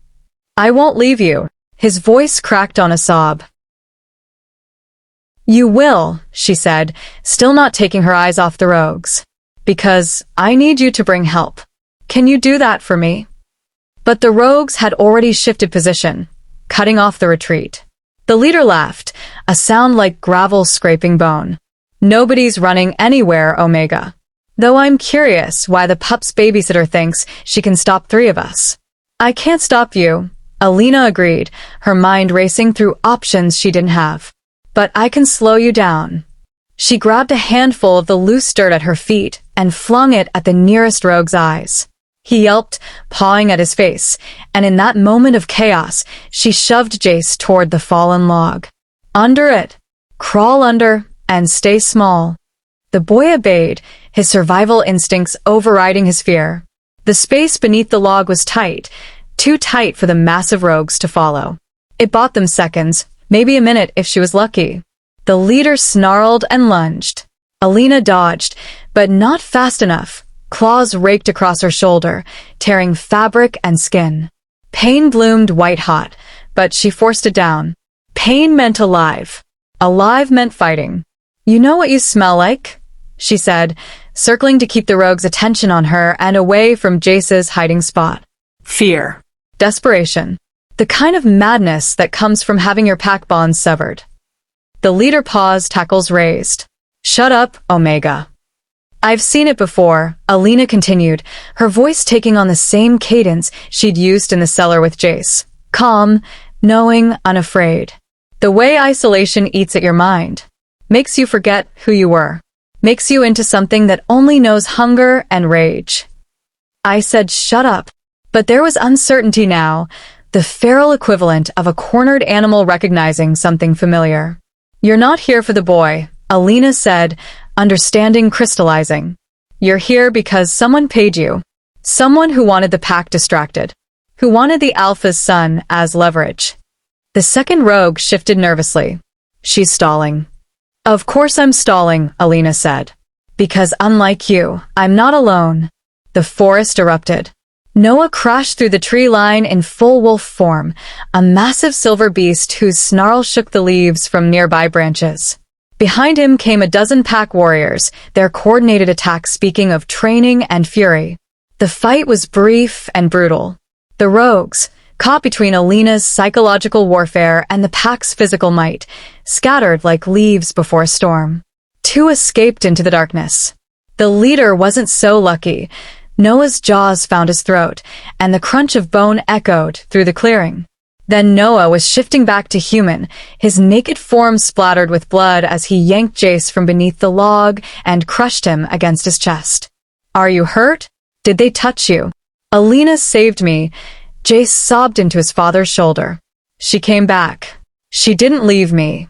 I won't leave you." His voice cracked on a sob. "You will," she said, still not taking her eyes off the rogues. "Because I need you to bring help. Can you do that for me?" But the rogues had already shifted position, cutting off the retreat. The leader laughed, a sound like gravel scraping bone. "Nobody's running anywhere, Omega. Though I'm curious why the pup's babysitter thinks she can stop 3 of us." "I can't stop you," Alina agreed, her mind racing through options she didn't have. "But I can slow you down." She grabbed a handful of the loose dirt at her feet and flung it at the nearest rogue's eyes. He yelped, pawing at his face, and in that moment of chaos, she shoved Jace toward the fallen log. "Under it. Crawl under, and stay small." The boy obeyed, his survival instincts overriding his fear. The space beneath the log was tight, too tight for the massive rogues to follow. It bought them seconds, maybe a minute if she was lucky. The leader snarled and lunged. Alina dodged, but not fast enough. Claws raked across her shoulder, tearing fabric and skin. Pain bloomed white-hot, but she forced it down. Pain meant alive. Alive meant fighting. "You know what you smell like?" she said, circling to keep the rogue's attention on her and away from Jace's hiding spot. Fear. Desperation. The kind of madness that comes from having your pack bonds severed. The leader paused, tackles raised. "Shut up, Omega." "I've seen it before," Alina continued, her voice taking on the same cadence she'd used in the cellar with Jace. Calm, knowing, unafraid. "The way isolation eats at your mind. Makes you forget who you were. Makes you into something that only knows hunger and rage." I said shut up, but there was uncertainty now, the feral equivalent of a cornered animal recognizing something familiar. "You're not here for the boy," Alina said, understanding crystallizing. "You're here because someone paid you. Someone who wanted the pack distracted. Who wanted the alpha's son as leverage." The second rogue shifted nervously. "She's stalling." "Of course I'm stalling," Alina said. "Because unlike you, I'm not alone." The forest erupted. Noah crashed through the tree line in full wolf form, a massive silver beast whose snarl shook the leaves from nearby branches. Behind him came a dozen pack warriors, their coordinated attack speaking of training and fury. The fight was brief and brutal. The rogues, caught between Alina's psychological warfare and the pack's physical might, scattered like leaves before a storm. 2 escaped into the darkness. The leader wasn't so lucky. Noah's jaws found his throat, and the crunch of bone echoed through the clearing. Then Noah was shifting back to human, his naked form splattered with blood as he yanked Jace from beneath the log and crushed him against his chest. "Are you hurt? Did they touch you?" "Alina saved me," Jace sobbed into his father's shoulder. "She came back. She didn't leave me."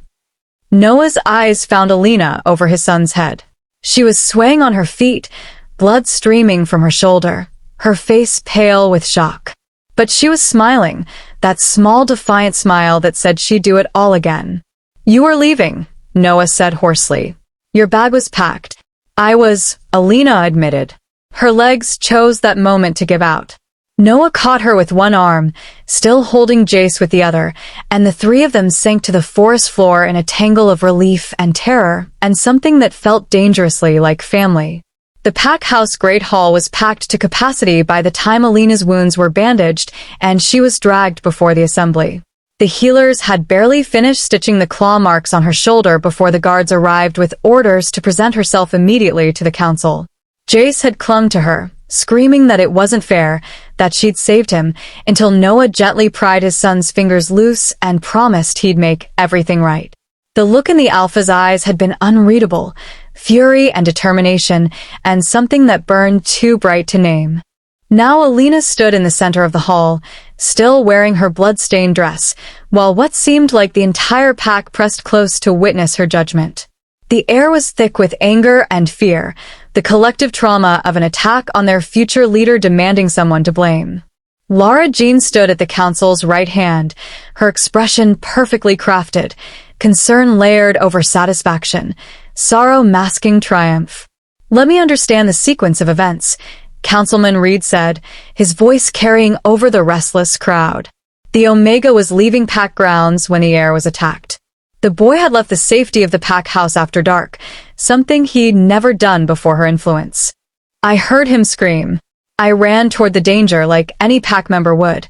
Noah's eyes found Alina over his son's head. She was swaying on her feet, blood streaming from her shoulder, her face pale with shock. But she was smiling, that small defiant smile that said she'd do it all again. "You were leaving," Noah said hoarsely. "Your bag was packed." "I was," Alina admitted. Her legs chose that moment to give out. Noah caught her with one arm, still holding Jace with the other, and the three of them sank to the forest floor in a tangle of relief and terror, and something that felt dangerously like family. The pack house Great Hall was packed to capacity by the time Alina's wounds were bandaged, and she was dragged before the assembly. The healers had barely finished stitching the claw marks on her shoulder before the guards arrived with orders to present herself immediately to the council. Jace had clung to her, screaming that it wasn't fair, that she'd saved him, until Noah gently pried his son's fingers loose and promised he'd make everything right. The look in the Alpha's eyes had been unreadable, fury and determination, and something that burned too bright to name. Now Alina stood in the center of the hall, still wearing her blood-stained dress, while what seemed like the entire pack pressed close to witness her judgment. The air was thick with anger and fear, the collective trauma of an attack on their future leader demanding someone to blame. Lara Jean stood at the council's right hand, her expression perfectly crafted, concern layered over satisfaction, sorrow masking triumph. "Let me understand the sequence of events," Councilman Reed said, his voice carrying over the restless crowd. The Omega was leaving pack grounds when the heir was attacked. The boy had left the safety of the pack house after dark, something he'd never done before her influence. "I heard him scream. I ran toward the danger like any pack member would,"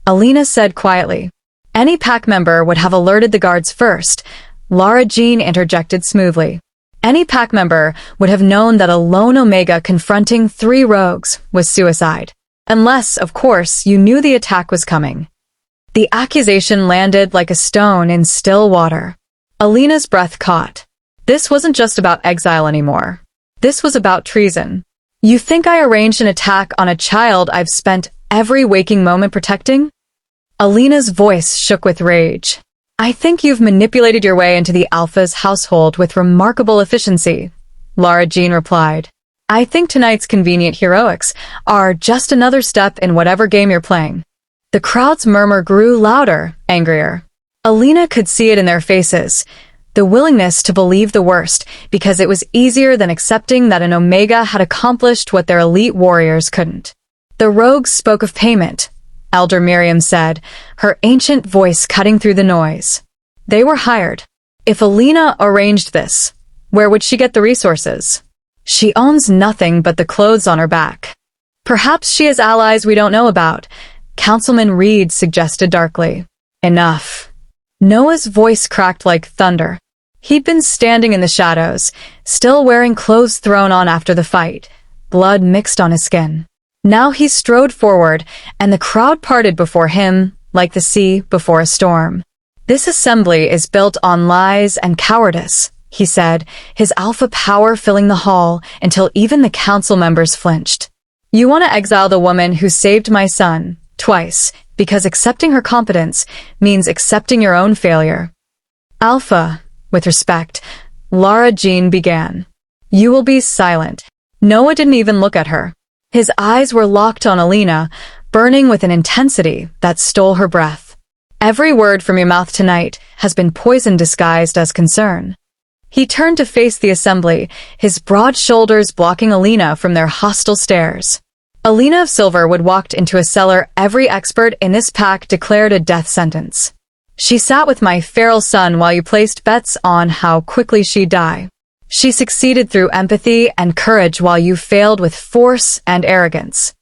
Alina said quietly. "Any pack member would have alerted the guards first," Lara Jean interjected smoothly. "Any pack member would have known that a lone Omega confronting 3 rogues was suicide. Unless, of course, you knew the attack was coming." The accusation landed like a stone in still water. Alina's breath caught. This wasn't just about exile anymore. This was about treason. "You think I arranged an attack on a child I've spent every waking moment protecting?" Alina's voice shook with rage. "I think you've manipulated your way into the Alpha's household with remarkable efficiency," Lara Jean replied. "I think tonight's convenient heroics are just another step in whatever game you're playing." The crowd's murmur grew louder, angrier. Alina could see it in their faces, the willingness to believe the worst, because it was easier than accepting that an Omega had accomplished what their elite warriors couldn't. "The rogues spoke of payment," Elder Miriam said, her ancient voice cutting through the noise. "They were hired. If Alina arranged this, where would she get the resources? She owns nothing but the clothes on her back. Perhaps she has allies we don't know about," Councilman Reed suggested darkly. "Enough." Noah's voice cracked like thunder. He'd been standing in the shadows, still wearing clothes thrown on after the fight, blood mixed on his skin. Now he strode forward, and the crowd parted before him, like the sea before a storm. "This assembly is built on lies and cowardice," he said, his alpha power filling the hall until even the council members flinched. "You want to exile the woman who saved my son, twice, because accepting her competence means accepting your own failure." "Alpha," with respect, Lara Jean began. "You will be silent." Noah didn't even look at her. His eyes were locked on Alina, burning with an intensity that stole her breath. "Every word from your mouth tonight has been poison disguised as concern." He turned to face the assembly, his broad shoulders blocking Alina from their hostile stares. "Alina of Silverwood walked into a cellar every expert in this pack declared a death sentence. She sat with my feral son while you placed bets on how quickly she'd die. She succeeded through empathy and courage while you failed with force and arrogance."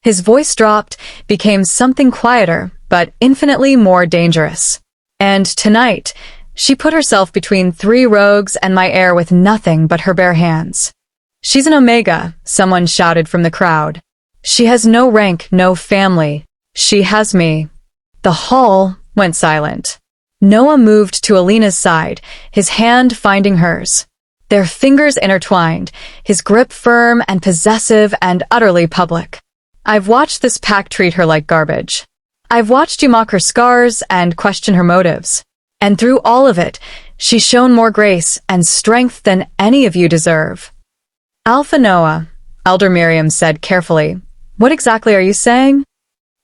His voice dropped, became something quieter, but infinitely more dangerous. "And tonight, she put herself between 3 rogues and my heir with nothing but her bare hands." "She's an Omega," someone shouted from the crowd. "She has no rank, no family. She has me." The hall went silent. Noah moved to Alina's side, his hand finding hers. Their fingers intertwined, his grip firm and possessive and utterly public. "I've watched this pack treat her like garbage. I've watched you mock her scars and question her motives. And through all of it, she's shown more grace and strength than any of you deserve." "Alpha Noah," Elder Miriam said carefully, "what exactly are you saying?"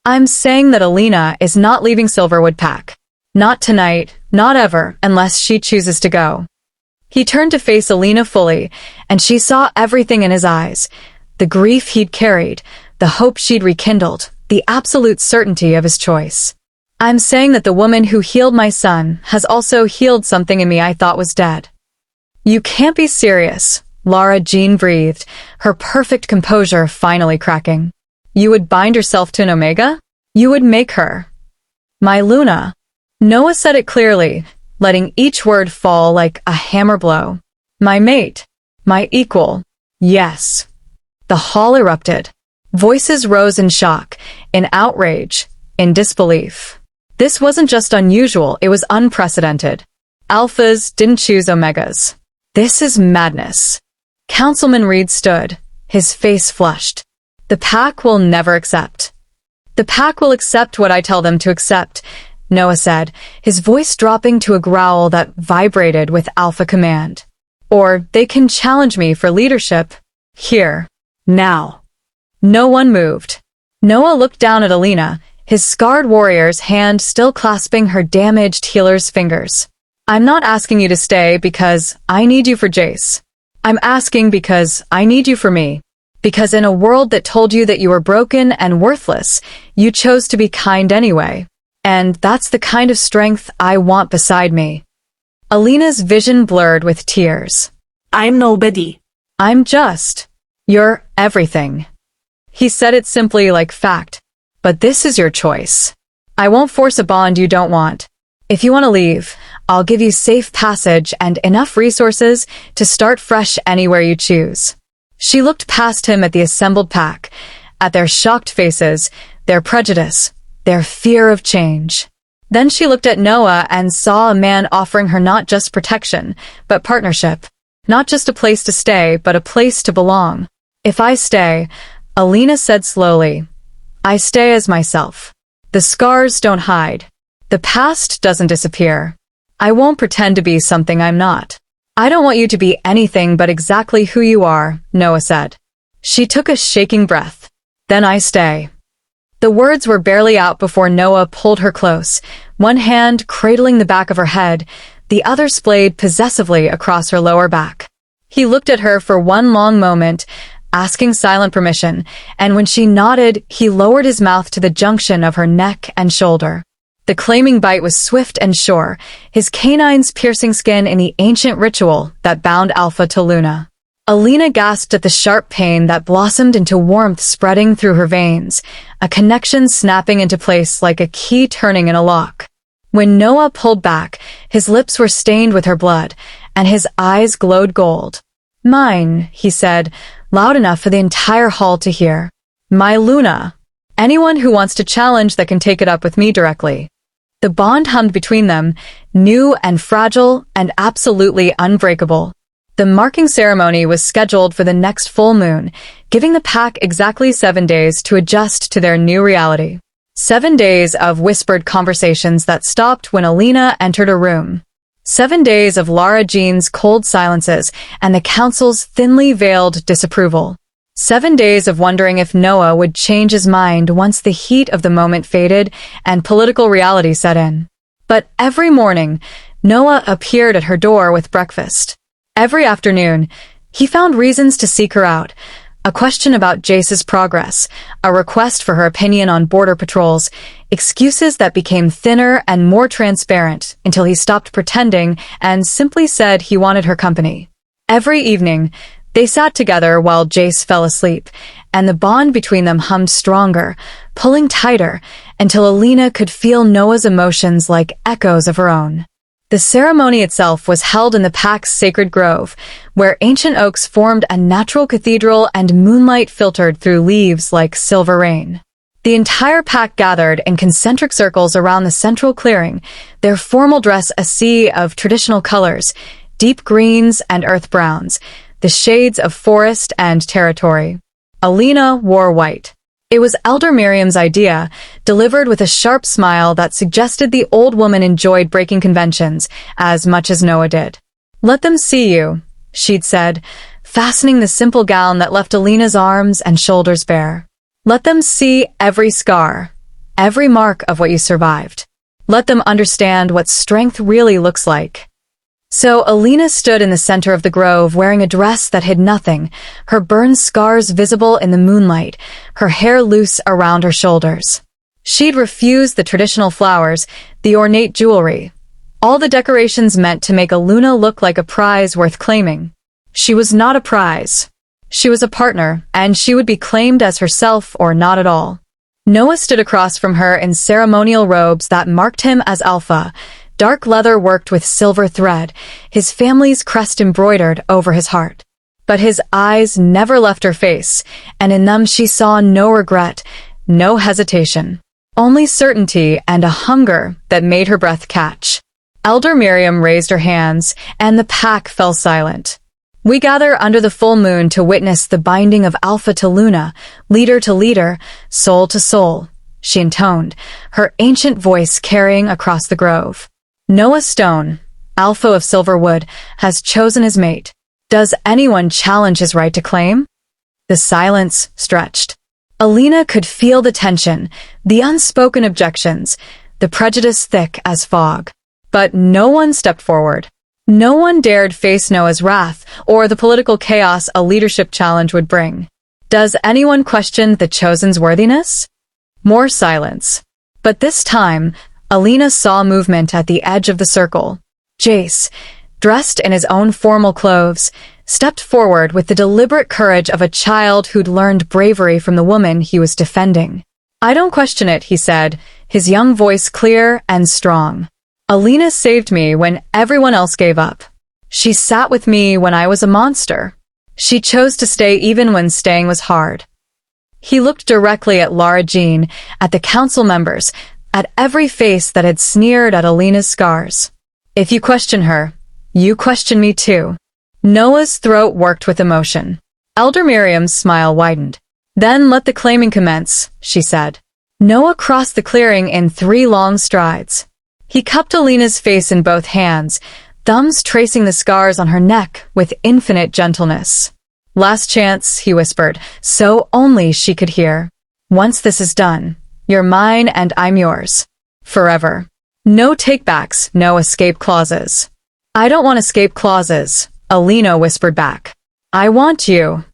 "I'm saying that Alina is not leaving Silverwood Pack. Not tonight, not ever, unless she chooses to go." He turned to face Alina fully, and she saw everything in his eyes. The grief he'd carried, the hope she'd rekindled, the absolute certainty of his choice. I'm saying that the woman who healed my son has also healed something in me I thought was dead. You can't be serious, Lara Jean breathed, her perfect composure finally cracking. You would bind yourself to an Omega? You would make her my Luna. Noah said it clearly, letting each word fall like a hammer blow. My mate. My equal. Yes. The hall erupted. Voices rose in shock, in outrage, in disbelief. This wasn't just unusual, it was unprecedented. Alphas didn't choose Omegas. This is madness. Councilman Reed stood, his face flushed. The pack will never accept. The pack will accept what I tell them to accept, Noah said, his voice dropping to a growl that vibrated with alpha command. Or they can challenge me for leadership. Here. Now. No one moved. Noah looked down at Alina, his scarred warrior's hand still clasping her damaged healer's fingers. I'm not asking you to stay because I need you for Jace. I'm asking because I need you for me. Because in a world that told you that you were broken and worthless, you chose to be kind anyway. And that's the kind of strength I want beside me. Alina's vision blurred with tears. I'm nobody. I'm just. You're everything. He said it simply like fact. But this is your choice. I won't force a bond you don't want. If you want to leave, I'll give you safe passage and enough resources to start fresh anywhere you choose. She looked past him at the assembled pack, at their shocked faces, their prejudice, their fear of change. Then she looked at Noah and saw a man offering her not just protection, but partnership. Not just a place to stay, but a place to belong. If I stay, Alina said slowly, I stay as myself. The scars don't hide. The past doesn't disappear. I won't pretend to be something I'm not. I don't want you to be anything but exactly who you are, Noah said. She took a shaking breath. Then I stay. The words were barely out before Noah pulled her close, one hand cradling the back of her head, the other splayed possessively across her lower back. He looked at her for one long moment, asking silent permission, and when she nodded, he lowered his mouth to the junction of her neck and shoulder. The claiming bite was swift and sure, his canines piercing skin in the ancient ritual that bound Alpha to Luna. Alina gasped at the sharp pain that blossomed into warmth spreading through her veins, a connection snapping into place like a key turning in a lock. When Noah pulled back, his lips were stained with her blood, and his eyes glowed gold. Mine, he said, loud enough for the entire hall to hear. My Luna. Anyone who wants to challenge that can take it up with me directly. The bond hummed between them, new and fragile and absolutely unbreakable. The marking ceremony was scheduled for the next full moon, giving the pack exactly 7 days to adjust to their new reality. 7 days of whispered conversations that stopped when Alina entered a room. 7 days of Lara Jean's cold silences and the council's thinly veiled disapproval. 7 days of wondering if Noah would change his mind once the heat of the moment faded and political reality set in. But every morning, Noah appeared at her door with breakfast. Every afternoon, he found reasons to seek her out. A question about Jace's progress, a request for her opinion on border patrols, excuses that became thinner and more transparent until he stopped pretending and simply said he wanted her company. Every evening, they sat together while Jace fell asleep, and the bond between them hummed stronger, pulling tighter, until Alina could feel Noah's emotions like echoes of her own. The ceremony itself was held in the pack's sacred grove, where ancient oaks formed a natural cathedral and moonlight filtered through leaves like silver rain. The entire pack gathered in concentric circles around the central clearing, their formal dress a sea of traditional colors, deep greens and earth browns, the shades of forest and territory. Alina wore white. It was Elder Miriam's idea, delivered with a sharp smile that suggested the old woman enjoyed breaking conventions as much as Noah did. Let them see you, she'd said, fastening the simple gown that left Alina's arms and shoulders bare. Let them see every scar, every mark of what you survived. Let them understand what strength really looks like. So Alina stood in the center of the grove wearing a dress that hid nothing, her burn scars visible in the moonlight, her hair loose around her shoulders. She'd refused the traditional flowers, the ornate jewelry. All the decorations meant to make Alina look like a prize worth claiming. She was not a prize. She was a partner, and she would be claimed as herself or not at all. Noah stood across from her in ceremonial robes that marked him as Alpha, dark leather worked with silver thread, his family's crest embroidered over his heart. But his eyes never left her face, and in them she saw no regret, no hesitation. Only certainty and a hunger that made her breath catch. Elder Miriam raised her hands, and the pack fell silent. We gather under the full moon to witness the binding of Alpha to Luna, leader to leader, soul to soul, she intoned, her ancient voice carrying across the grove. Noah Stone, Alpha of Silverwood, has chosen his mate. Does anyone challenge his right to claim? The silence stretched. Alina could feel the tension, the unspoken objections, the prejudice thick as fog. But no one stepped forward. No one dared face Noah's wrath or the political chaos a leadership challenge would bring. Does anyone question the chosen's worthiness? More silence. But this time, Alina saw movement at the edge of the circle. Jace, dressed in his own formal clothes, stepped forward with the deliberate courage of a child who'd learned bravery from the woman he was defending. I don't question it, he said, his young voice clear and strong. Alina saved me when everyone else gave up. She sat with me when I was a monster. She chose to stay even when staying was hard. He looked directly at Lara Jean, at the council members, at every face that had sneered at Alina's scars. If you question her, you question me too. Noah's throat worked with emotion. Elder Miriam's smile widened. Then let the claiming commence, she said. Noah crossed the clearing in 3 long strides. He cupped Alina's face in both hands, thumbs tracing the scars on her neck with infinite gentleness. Last chance, he whispered, so only she could hear. Once this is done, you're mine and I'm yours. Forever. No takebacks, no escape clauses. I don't want escape clauses, Alina whispered back. I want you.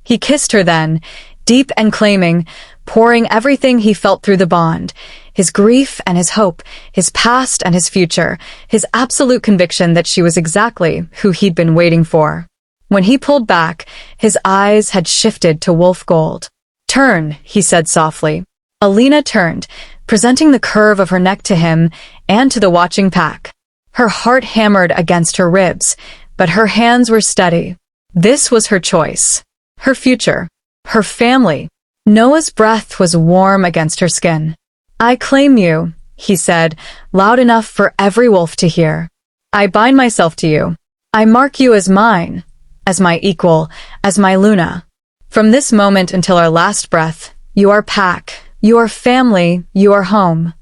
He kissed her then, deep and claiming, pouring everything he felt through the bond, his grief and his hope, his past and his future, his absolute conviction that she was exactly who he'd been waiting for. When he pulled back, his eyes had shifted to wolf gold. Turn, he said softly. Alina turned, presenting the curve of her neck to him and to the watching pack. Her heart hammered against her ribs, but her hands were steady. This was her choice. Her future. Her family. Noah's breath was warm against her skin. I claim you, he said, loud enough for every wolf to hear. I bind myself to you. I mark you as mine, as my equal, as my Luna. From this moment until our last breath, you are pack, you are family, you are home.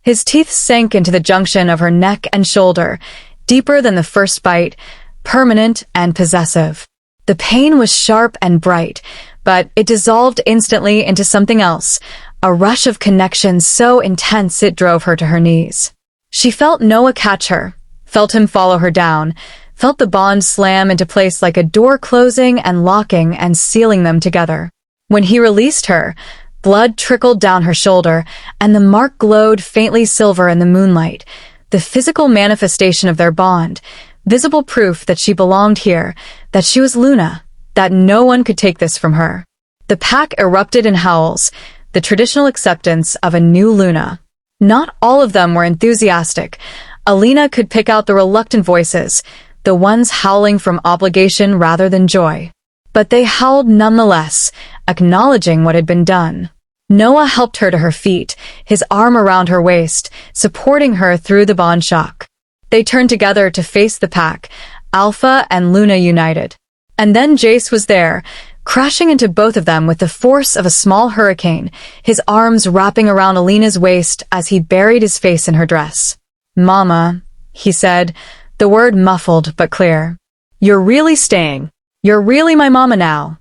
His teeth sank into the junction of her neck and shoulder, deeper than the first bite, permanent and possessive. The pain was sharp and bright, but it dissolved instantly into something else, a rush of connection so intense it drove her to her knees. She felt Noah catch her, felt him follow her down, felt the bond slam into place like a door closing and locking and sealing them together. When he released her, blood trickled down her shoulder, and the mark glowed faintly silver in the moonlight, the physical manifestation of their bond, visible proof that she belonged here, that she was Luna, that no one could take this from her. The pack erupted in howls, the traditional acceptance of a new Luna. Not all of them were enthusiastic. Alina could pick out the reluctant voices, the ones howling from obligation rather than joy. But they howled nonetheless, acknowledging what had been done. Noah helped her to her feet, his arm around her waist, supporting her through the bond shock. They turned together to face the pack, Alpha and Luna united. And then Jace was there, crashing into both of them with the force of a small hurricane, his arms wrapping around Alina's waist as he buried his face in her dress. Mama, he said, the word muffled but clear. You're really staying. You're really my mama now.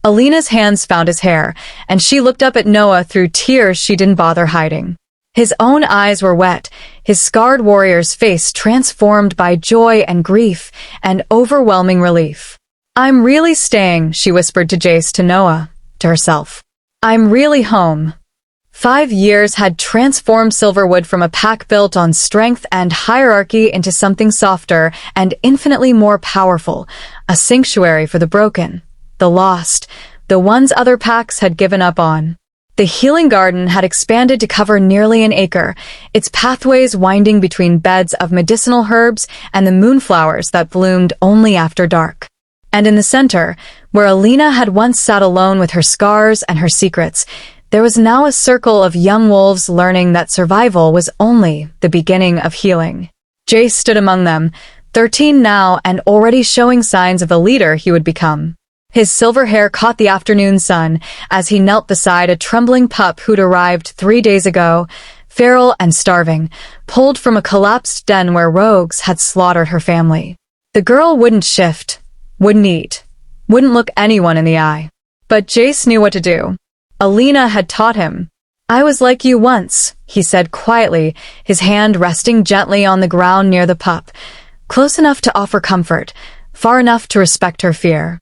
Alina's hands found his hair, and she looked up at Noah through tears she didn't bother hiding. His own eyes were wet, his scarred warrior's face transformed by joy and grief and overwhelming relief. "I'm really staying," she whispered to Jace, to Noah, to herself. "I'm really home." 5 years had transformed Silverwood from a pack built on strength and hierarchy into something softer and infinitely more powerful, a sanctuary for the broken, the lost, the ones other packs had given up on. The healing garden had expanded to cover nearly an acre, its pathways winding between beds of medicinal herbs and the moonflowers that bloomed only after dark. And in the center, where Alina had once sat alone with her scars and her secrets, there was now a circle of young wolves learning that survival was only the beginning of healing. Jace stood among them, 13 now and already showing signs of the leader he would become. His silver hair caught the afternoon sun as he knelt beside a trembling pup who'd arrived 3 days ago, feral and starving, pulled from a collapsed den where rogues had slaughtered her family. The girl wouldn't shift, wouldn't eat, wouldn't look anyone in the eye. But Jace knew what to do. Alina had taught him. "I was like you once," he said quietly, his hand resting gently on the ground near the pup, close enough to offer comfort, far enough to respect her fear.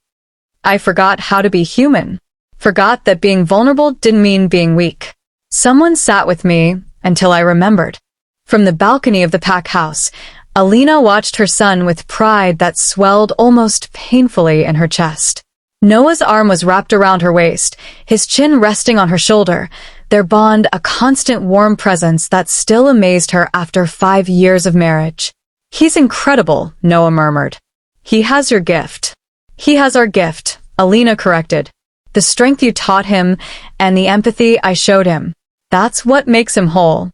"I forgot how to be human. Forgot that being vulnerable didn't mean being weak. Someone sat with me until I remembered." From the balcony of the pack house, Alina watched her son with pride that swelled almost painfully in her chest. Noah's arm was wrapped around her waist, his chin resting on her shoulder, their bond a constant warm presence that still amazed her after 5 years of marriage. "He's incredible," Noah murmured. "He has your gift." "He has our gift," Alina corrected. "The strength you taught him and the empathy I showed him. That's what makes him whole."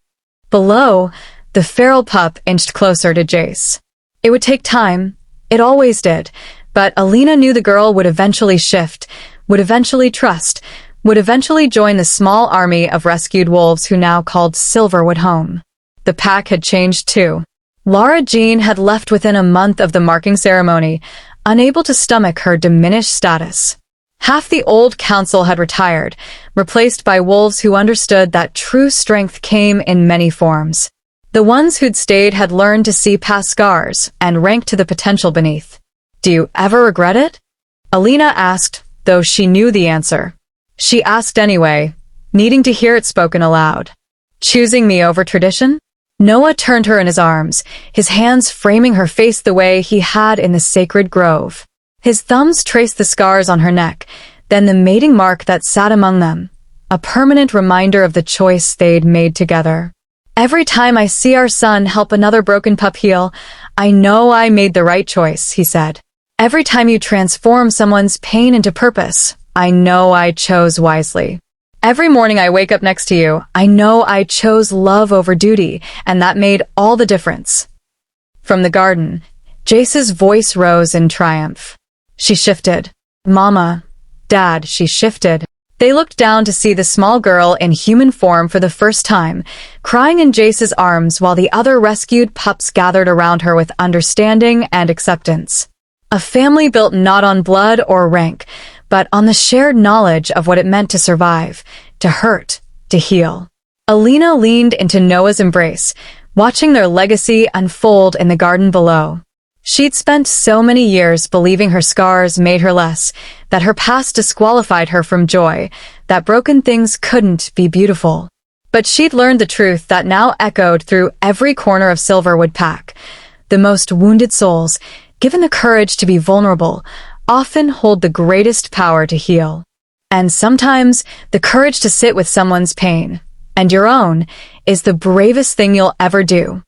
Below, the feral pup inched closer to Jace. It would take time. It always did. But Alina knew the girl would eventually shift, would eventually trust, would eventually join the small army of rescued wolves who now called Silverwood home. The pack had changed too. Lara Jean had left within a month of the marking ceremony, unable to stomach her diminished status. Half the old council had retired, replaced by wolves who understood that true strength came in many forms. The ones who'd stayed had learned to see past scars and rank to the potential beneath. "Do you ever regret it?" Alina asked, though she knew the answer. She asked anyway, needing to hear it spoken aloud. "Choosing me over tradition?" Noah turned her in his arms, his hands framing her face the way he had in the sacred grove. His thumbs traced the scars on her neck, then the mating mark that sat among them, a permanent reminder of the choice they'd made together. "Every time I see our son help another broken pup heal, I know I made the right choice," he said. "Every time you transform someone's pain into purpose, I know I chose wisely. Every morning I wake up next to you, I know I chose love over duty, and that made all the difference." From the garden, Jace's voice rose in triumph. She shifted. "Mama, Dad," she shifted. They looked down to see the small girl in human form for the first time, crying in Jace's arms while the other rescued pups gathered around her with understanding and acceptance. A family built not on blood or rank, but on the shared knowledge of what it meant to survive, to hurt, to heal. Alina leaned into Noah's embrace, watching their legacy unfold in the garden below. She'd spent so many years believing her scars made her less, that her past disqualified her from joy, that broken things couldn't be beautiful. But she'd learned the truth that now echoed through every corner of Silverwood Pack. The most wounded souls, given the courage to be vulnerable, often hold the greatest power to heal. And sometimes, the courage to sit with someone's pain, and your own, is the bravest thing you'll ever do.